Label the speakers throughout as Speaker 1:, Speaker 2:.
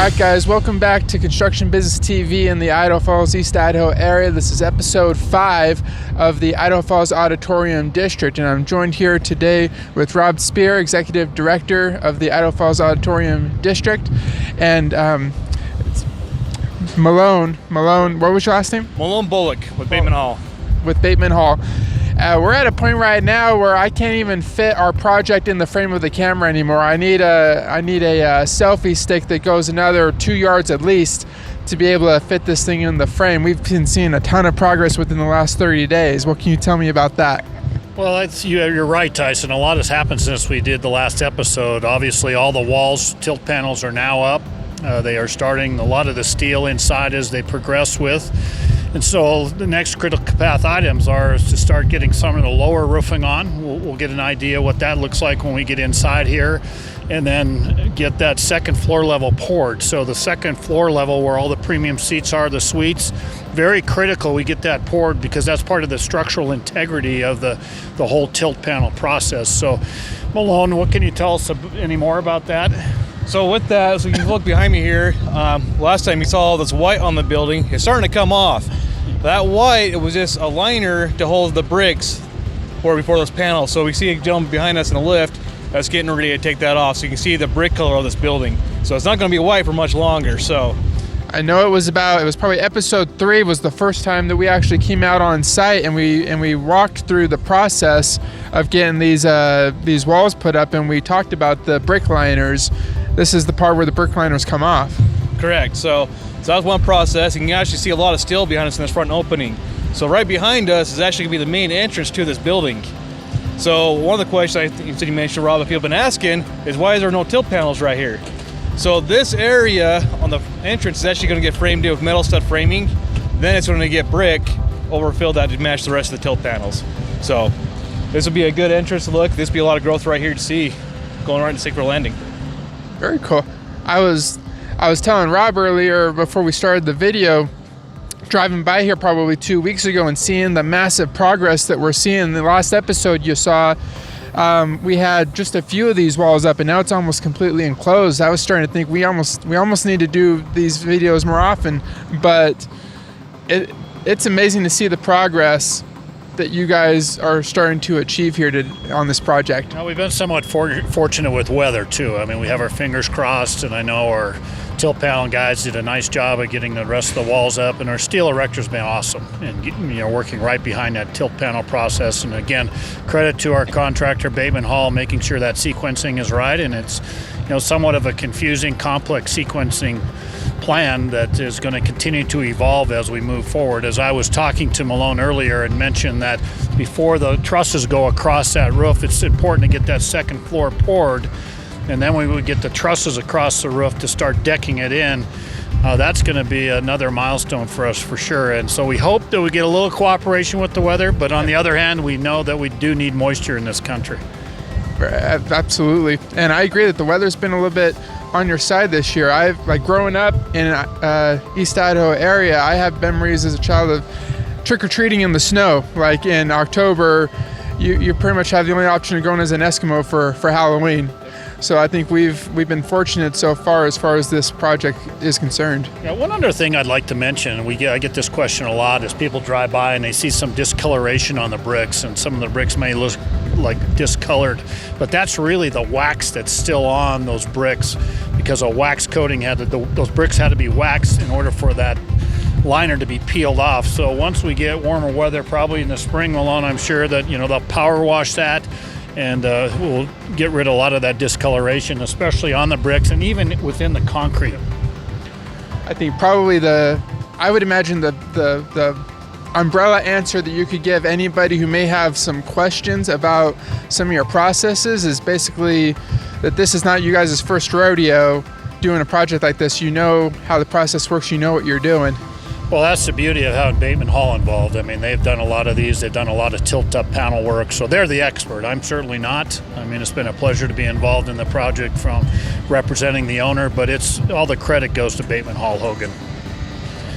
Speaker 1: Alright guys, welcome back to Construction Business TV in the Idaho Falls, East Idaho area. This is episode 5 of the Idaho Falls Auditorium District, and I'm joined here today with Rob Spear, Executive Director of the Idaho Falls Auditorium District, and Malone, what was your last name?
Speaker 2: Malone Bullock with Bateman Hall.
Speaker 1: With Bateman Hall. We're at a point right now where I can't even fit our project in the frame of the camera anymore. I need a selfie stick that goes another 2 yards at least to be able to fit this thing in the frame. We've been seeing a ton of progress within the last 30 days. What can you tell me about that?
Speaker 3: Well, you're right, Tyson. A lot has happened since we did the last episode. Obviously, all the walls, tilt panels are now up. They are starting a lot of the steel inside as they progress with. And so the next critical path items are to start getting some of the lower roofing on. We'll get an idea what that looks like when we get inside here, and then get that second floor level poured. So the second floor level where all the premium seats are, the suites, very critical we get that poured because that's part of the structural integrity of the whole tilt panel process. So Malone, what can you tell us any more about that?
Speaker 2: So with that, so you can look behind me here, last time you saw all this white on the building, it's starting to come off. That white, it was just a liner to hold the bricks before those panels. So we see a gentleman behind us in the lift that's getting ready to take that off. So you can see the brick color of this building. So it's not going to be white for much longer. So
Speaker 1: I know it was probably episode 3 was the first time that we actually came out on site and we walked through the process of getting these walls put up, and we talked about the brick liners. This is the part where the brick liners come off.
Speaker 2: Correct. So that was one process. You can actually see a lot of steel behind us in this front opening. So right behind us is actually going to be the main entrance to this building. So one of the questions I think you mentioned, Rob, if you've been asking, is why is there no tilt panels right here? So this area on the entrance is actually going to get framed in with metal stud framing. Then it's going to get brick overfilled that to match the rest of the tilt panels. So this will be a good entrance to look. This will be a lot of growth right here to see going right into Sacred Landing.
Speaker 1: Very cool. I was telling Rob earlier before we started the video, driving by here probably 2 weeks ago and seeing the massive progress that we're seeing. In the last episode you saw, we had just a few of these walls up, and now it's almost completely enclosed. I was starting to think we almost need to do these videos more often, but it's amazing to see the progress that you guys are starting to achieve here on this project.
Speaker 3: Well, we've been somewhat fortunate with weather too. I mean, we have our fingers crossed, and I know our tilt panel guys did a nice job of getting the rest of the walls up, and our steel erector's been awesome, and working right behind that tilt panel process. And again, credit to our contractor Bateman Hall, making sure that sequencing is right, and it's somewhat of a confusing, complex sequencing plan that is going to continue to evolve as we move forward. As I was talking to Malone earlier and mentioned that before the trusses go across that roof, it's important to get that second floor poured, and then we would get the trusses across the roof to start decking it in. That's going to be another milestone for us for sure. And so we hope that we get a little cooperation with the weather, but on the other hand, we know that we do need moisture in this country.
Speaker 1: Absolutely. And I agree that the weather's been a little bit on your side this year. I've growing up in East Idaho area, I have memories as a child of trick-or-treating in the snow. Like in October, you pretty much have the only option of going as an Eskimo for Halloween. So I think we've been fortunate so far as this project is concerned.
Speaker 3: Yeah, one other thing I'd like to mention, I get this question a lot, is people drive by and they see some discoloration on the bricks, and some of the bricks may look like discolored, but that's really the wax that's still on those bricks, because a wax coating those bricks had to be waxed in order for that liner to be peeled off. So once we get warmer weather, probably in the spring, Malone, I'm sure that they'll power wash that, and we'll get rid of a lot of that discoloration, especially on the bricks and even within the concrete.
Speaker 1: I think probably I would imagine the umbrella answer that you could give anybody who may have some questions about some of your processes is basically that this is not you guys' first rodeo doing a project like this. You know how the process works, you know what you're doing.
Speaker 3: Well, that's the beauty of having Bateman Hall involved. I mean, they've done a lot of these. They've done a lot of tilt-up panel work, so they're the expert. I'm certainly not. I mean, it's been a pleasure to be involved in the project from representing the owner, but all the credit goes to Bateman Hall Hogan.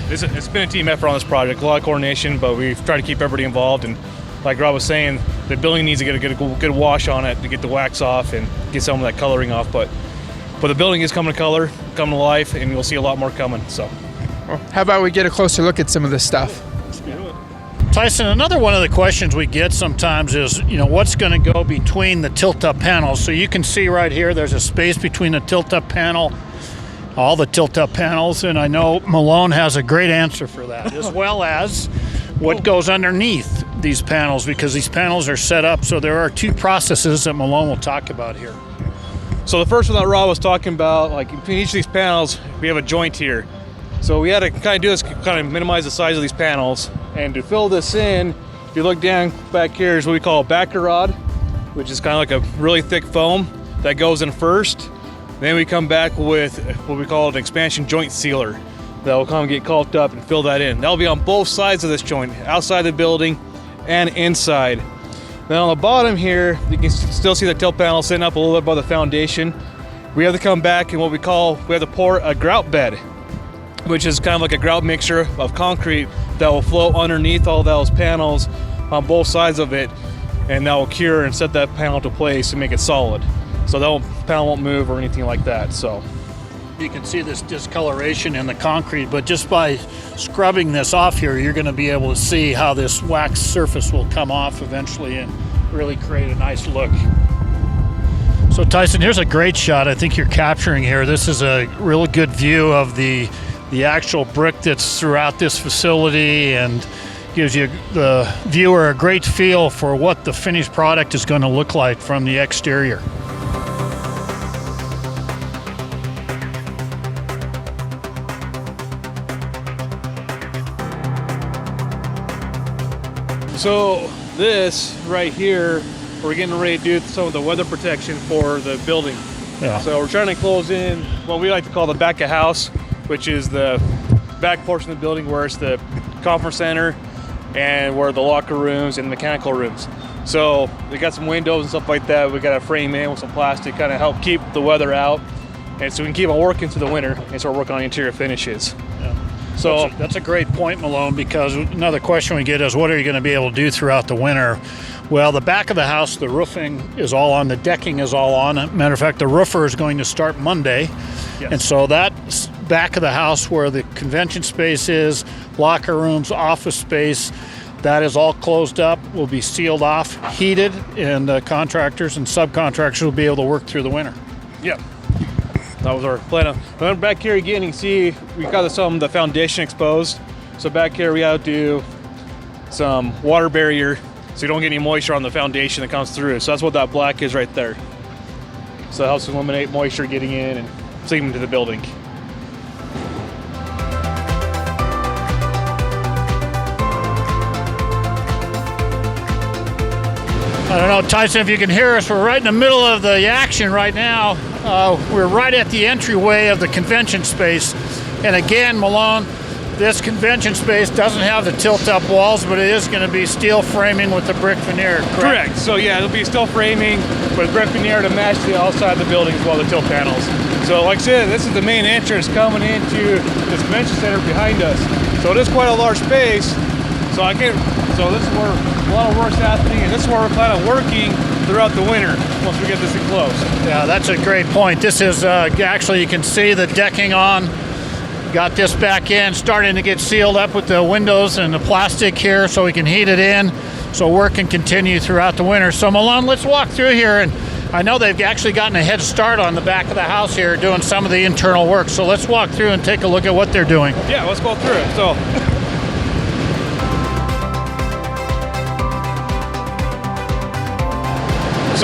Speaker 2: It's been a team effort on this project, a lot of coordination, but we've tried to keep everybody involved. And like Rob was saying, the building needs to get a good wash on it to get the wax off and get some of that coloring off. But the building is coming to color. come to life, and you'll see a lot more coming. So,
Speaker 1: Well, how about we get a closer look at some of this stuff?
Speaker 3: Tyson, another one of the questions we get sometimes is, what's going to go between the tilt-up panels? So you can see right here, there's a space between the tilt-up panel, all the tilt-up panels, and I know Malone has a great answer for that, as well as what goes underneath these panels, because these panels are set up. So there are two processes that Malone will talk about here.
Speaker 2: So the first one that Rob was talking about, like between each of these panels, we have a joint here. So we had to kind of do this, kind of minimize the size of these panels. And to fill this in, if you look down back here is what we call a backer rod, which is kind of like a really thick foam that goes in first. Then we come back with what we call an expansion joint sealer that will come get caulked up and fill that in. That'll be on both sides of this joint, outside the building and inside. Then on the bottom here, you can still see the tilt panel sitting up a little bit above the foundation. We have to come back and we have to pour a grout bed, which is kind of like a grout mixture of concrete that will flow underneath all those panels on both sides of it, and that will cure and set that panel to place and make it solid. So that panel won't move or anything like that. So
Speaker 3: you can see this discoloration in the concrete, but just by scrubbing this off here, you're going to be able to see how this wax surface will come off eventually and really create a nice look. So Tyson, here's a great shot I think you're capturing here. This is a really good view of the actual brick that's throughout this facility, and gives you, the viewer, a great feel for what the finished product is going to look like from the exterior.
Speaker 2: So this right here, we're getting ready to do some of the weather protection for the building.
Speaker 3: Yeah.
Speaker 2: So we're trying to close in what we like to call the back of house, which is the back portion of the building where it's the conference center and where the locker rooms and mechanical rooms. So we got some windows and stuff like that. We got to frame in with some plastic, kind of help keep the weather out, and so we can keep on working through the winter and start working on interior finishes.
Speaker 3: Yeah.
Speaker 2: So
Speaker 3: that's a great point, Malone, because another question we get is, what are you going to be able to do throughout the winter? Well, the back of the house, the roofing is all on, the decking is all on. Matter of fact, the roofer is going to start Monday. Yes. And so that back of the house where the convention space is, locker rooms, office space, that is all closed up, will be sealed off, heated, and contractors and subcontractors will be able to work through the winter.
Speaker 2: Yeah. That was our plan. But back here again, you can see we got some of the foundation exposed. So back here we have to do some water barrier so you don't get any moisture on the foundation that comes through. So that's what that black is right there. So it helps eliminate moisture getting in and seeping into the building.
Speaker 3: I don't know, Tyson, if you can hear us, we're right in the middle of the action right now. We're right at the entryway of the convention space. And again, Malone, this convention space doesn't have the tilt-up walls, but it is going to be steel framing with the brick veneer, correct?
Speaker 2: Correct. So yeah, it'll be steel framing with brick veneer to match the outside of the building as well, the tilt panels. So like I said, this is the main entrance coming into this convention center behind us. So it is quite a large space. So this is where a lot of work's happening, and this is where we're kind of working throughout the winter once we get this thing closed.
Speaker 3: Yeah, that's a great point. This is actually, you can see the decking on. Got this back in, starting to get sealed up with the windows and the plastic here so we can heat it in, so work can continue throughout the winter. So Malone, let's walk through here, and I know they've actually gotten a head start on the back of the house here doing some of the internal work. So let's walk through and take a look at what they're doing.
Speaker 2: Yeah, let's go through it. So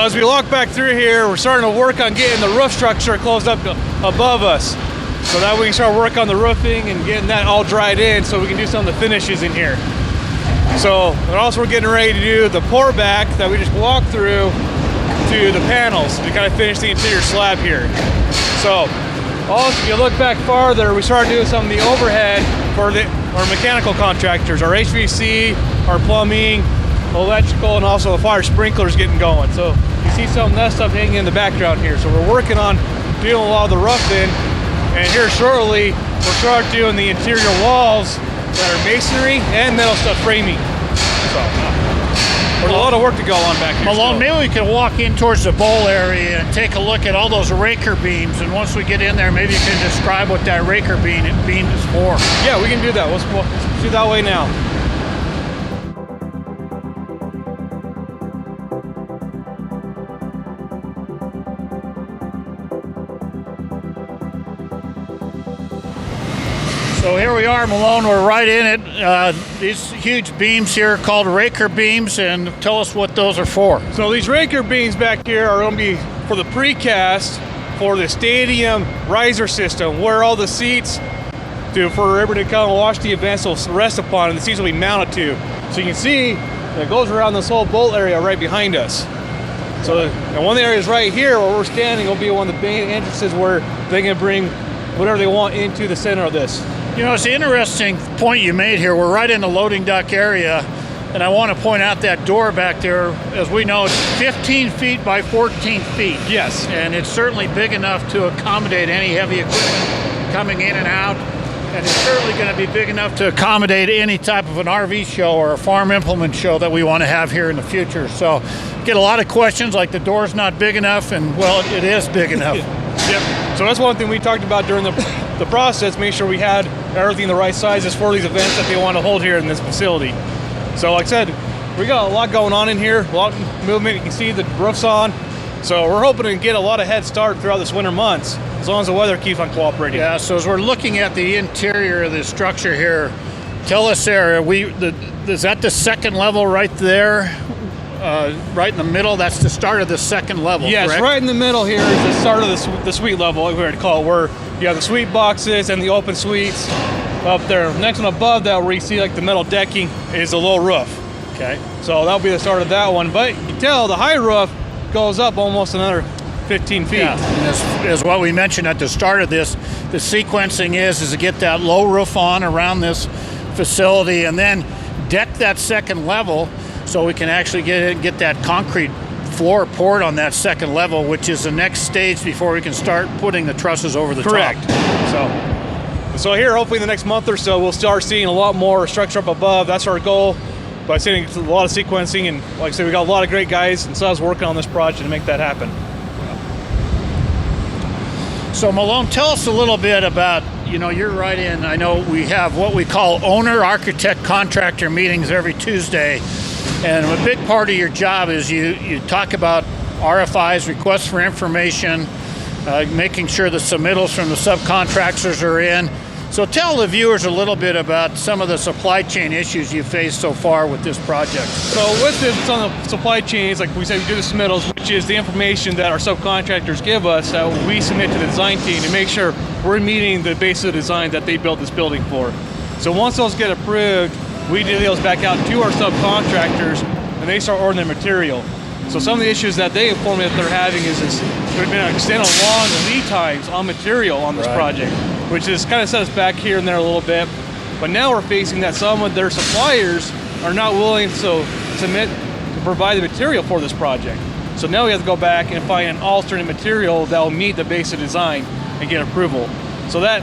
Speaker 2: as we walk back through here, we're starting to work on getting the roof structure closed up above us. So that we can start work on the roofing and getting that all dried in so we can do some of the finishes in here. So, and also we're getting ready to do the pour back that we just walked through to the panels to kind of finish the interior slab here. So, also if you look back farther, we started doing some of the overhead for our mechanical contractors, our HVAC, our plumbing, electrical, and also the fire sprinklers getting going. So you see some of that stuff hanging in the background here. So we're working on doing a lot of the roughing. And here shortly, we'll start doing the interior walls that are masonry and metal stuff framing. So, There's a lot of work to go on back here.
Speaker 3: Malone,
Speaker 2: still.
Speaker 3: maybe we can walk in towards the bowl area and take a look at all those raker beams. And once we get in there, maybe you can describe what that raker beam is for.
Speaker 2: Yeah, we can do that. We'll do that way now.
Speaker 3: So here we are, Malone. We're right in it. These huge beams here are called raker beams, and tell us what those are for.
Speaker 2: So these raker beams back here are going to be for the precast for the stadium riser system, where all the seats for everybody to come and watch the events will rest upon, and the seats will be mounted to. So you can see it goes around this whole bowl area right behind us. So and one of the areas right here where we're standing will be one of the main entrances where they can bring whatever they want into the center of this.
Speaker 3: You know, it's an interesting point you made here. We're right in the loading dock area, and I want to point out that door back there. As we know, it's 15 feet by 14 feet.
Speaker 2: Yes.
Speaker 3: And it's certainly big enough to accommodate any heavy equipment coming in and out. And it's certainly going to be big enough to accommodate any type of an RV show or a farm implement show that we want to have here in the future. So get a lot of questions like the door's not big enough, and well, it is big enough.
Speaker 2: Yep. So that's one thing we talked about during the process, make sure we had everything the right sizes for these events that they want to hold here in this facility. So like I said, we got a lot going on in here, a lot of movement. You can see the roof's on. So we're hoping to get a lot of head start throughout this winter months, as long as the weather keeps on cooperating.
Speaker 3: Yeah, so as we're looking at the interior of the structure here, tell us there, is that the second level right there? Right in the middle, that's the start of the second level,
Speaker 2: yes,
Speaker 3: correct?
Speaker 2: Right in the middle here is the start of the suite level, like we would call it, where you have the suite boxes and the open suites up there. Next one above that, where you see like the metal decking, is the low roof.
Speaker 3: Okay.
Speaker 2: So that'll be the start of that one. But you can tell the high roof goes up almost another 15 feet.
Speaker 3: Yeah, and as what we mentioned at the start of this, the sequencing is to get that low roof on around this facility and then deck that second level so we can actually get that concrete floor poured on that second level, which is the next stage before we can start putting the trusses over the
Speaker 2: Correct.
Speaker 3: top.
Speaker 2: So here, hopefully in the next month or so, we'll start seeing a lot more structure up above. That's our goal. By seeing a lot of sequencing, and like I said, we got a lot of great guys and subs working on this project to make that happen.
Speaker 3: So Malone, tell us a little bit about, you're right in, I know we have what we call owner, architect, contractor meetings every Tuesday. And a big part of your job is you talk about RFIs, requests for information, making sure the submittals from the subcontractors are in. So tell the viewers a little bit about some of the supply chain issues you've faced so far with this project.
Speaker 2: So with this on the supply chains, like we said, we do the submittals, which is the information that our subcontractors give us that we submit to the design team to make sure we're meeting the base of the design that they built this building for. So once those get approved, we do those back out to our subcontractors and they start ordering their material. So some of the issues that they inform me that they're having is there's been an extended long lead times on material on this project, which has kind of set us back here and there a little bit. But now we're facing that some of their suppliers are not willing to provide the material for this project. So now we have to go back and find an alternate material that will meet the basic design and get approval. So that,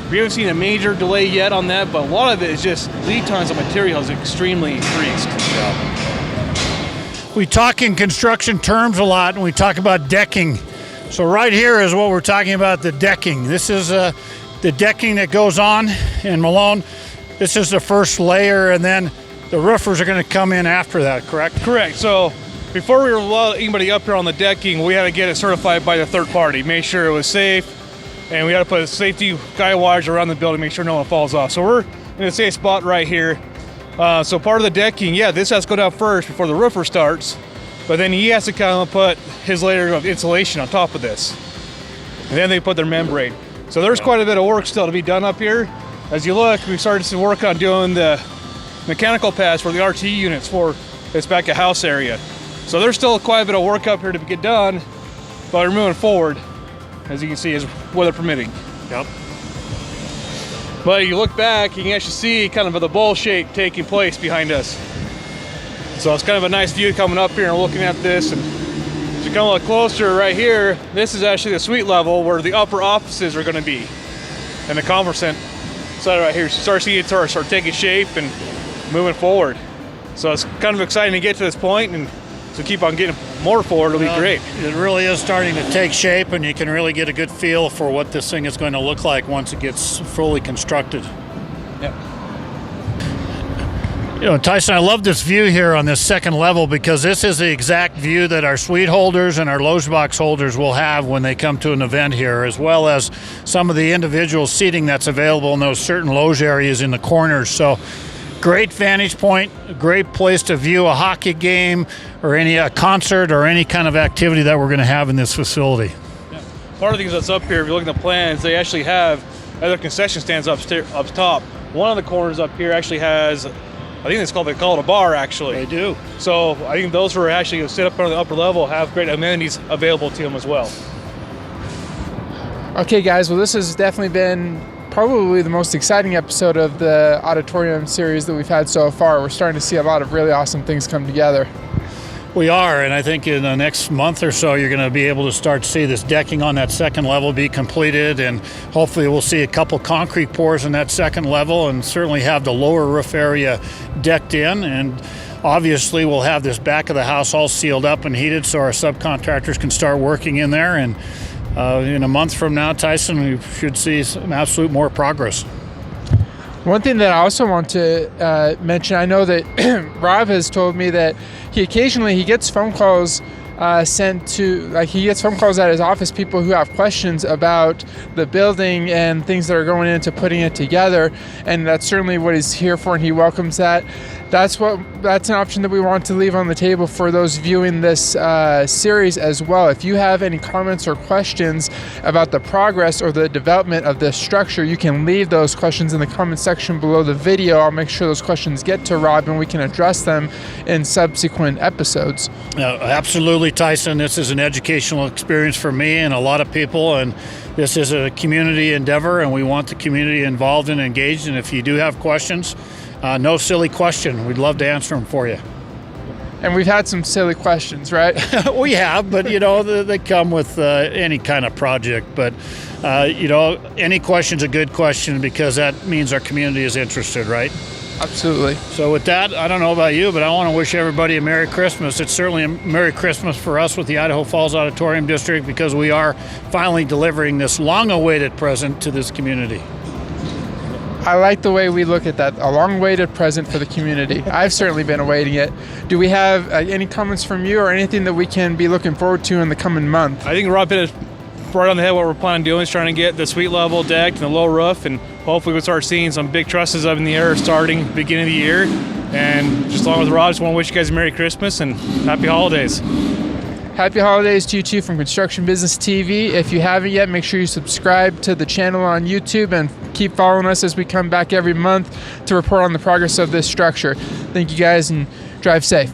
Speaker 2: we haven't seen a major delay yet on that, but a lot of it is just lead times of material is extremely increased.
Speaker 3: We talk in construction terms a lot, and we talk about decking. So right here is what we're talking about, the decking. This is the decking that goes on, and Malone, this is the first layer, and then the roofers are going to come in after that, correct?
Speaker 2: Correct. So before we were allowed anybody up here on the decking, we had to get it certified by the third party, make sure it was safe, and we had to put safety guy wires around the building, make sure no one falls off. So we're in a safe spot right here. So part of the decking, this has to go down first before the roofer starts, but then he has to kind of put his layer of insulation on top of this. And then they put their membrane. So there's quite a bit of work still to be done up here. As you look, we started to work on doing the mechanical pads for the RT units for this back of house area. So there's still quite a bit of work up here to get done, but we're moving forward, as you can see, as weather permitting.
Speaker 3: Yep.
Speaker 2: But you look back, you can actually see kind of the bowl shape taking place behind us. So it's kind of a nice view coming up here and looking at this. And as you come a little closer right here, this is actually the suite level where the upper offices are going to be. And the conference center side right here, so start seeing it start taking shape and moving forward. So it's kind of exciting to get to this point and to keep on getting more forward. It'll be great.
Speaker 3: It really is starting to take shape, and you can really get a good feel for what this thing is going to look like once it gets fully constructed.
Speaker 2: Yep.
Speaker 3: You know, Tyson, I love this view here on this second level because this is the exact view that our suite holders and our loge box holders will have when they come to an event here, as well as some of the individual seating that's available in those certain loge areas in the corners. So great vantage point, a great place to view a hockey game or a concert or any kind of activity that we're going to have in this facility.
Speaker 2: Yeah. Part of the things that's up here, if you look at the plans, they actually have other concession stands up top. One of the corners up here actually has, I think they call it a bar, actually.
Speaker 3: They do.
Speaker 2: So I think those who are actually going to sit up on the upper level have great amenities available to them as well.
Speaker 1: Okay, guys, well, this has definitely been probably the most exciting episode of the auditorium series that we've had so far. We're starting to see a lot of really awesome things come together.
Speaker 3: We are, and I think in the next month or so, you're going to be able to start to see this decking on that second level be completed, and hopefully we'll see a couple concrete pours in that second level and certainly have the lower roof area decked in. And obviously we'll have this back of the house all sealed up and heated so our subcontractors can start working in there. And in a month from now, Tyson, we should see some absolute more progress.
Speaker 1: One thing that I also want to mention, I know that Rob has told me that he occasionally gets phone calls he gets phone calls at his office, people who have questions about the building and things that are going into putting it together, and that's certainly what he's here for, and he welcomes that. That's an option that we want to leave on the table for those viewing this series as well. If you have any comments or questions about the progress or the development of this structure, you can leave those questions in the comment section below the video. I'll make sure those questions get to Rob and we can address them in subsequent episodes.
Speaker 3: Absolutely, Tyson. This is an educational experience for me and a lot of people, and this is a community endeavor, and we want the community involved and engaged. And if you do have questions, no silly question. We'd love to answer them for you.
Speaker 1: And we've had some silly questions, right?
Speaker 3: We have, but they come with any kind of project. But any question's a good question because that means our community is interested, right?
Speaker 1: Absolutely.
Speaker 3: So with that, I don't know about you, but I want to wish everybody a Merry Christmas. It's certainly a Merry Christmas for us with the Idaho Falls Auditorium District because we are finally delivering this long-awaited present to this community.
Speaker 1: I like the way we look at that, a long-awaited present for the community. I've certainly been awaiting it. Do we have any comments from you or anything that we can be looking forward to in the coming month?
Speaker 2: I think Rob hit it right on the head. What we're planning on doing is trying to get the suite level decked and the low roof, and hopefully we'll start seeing some big trusses up in the air starting beginning of the year. And just along with Rob, just want to wish you guys a Merry Christmas and Happy Holidays.
Speaker 1: Happy holidays to you too from Construction Business TV. If you haven't yet, make sure you subscribe to the channel on YouTube and keep following us as we come back every month to report on the progress of this structure. Thank you guys and drive safe.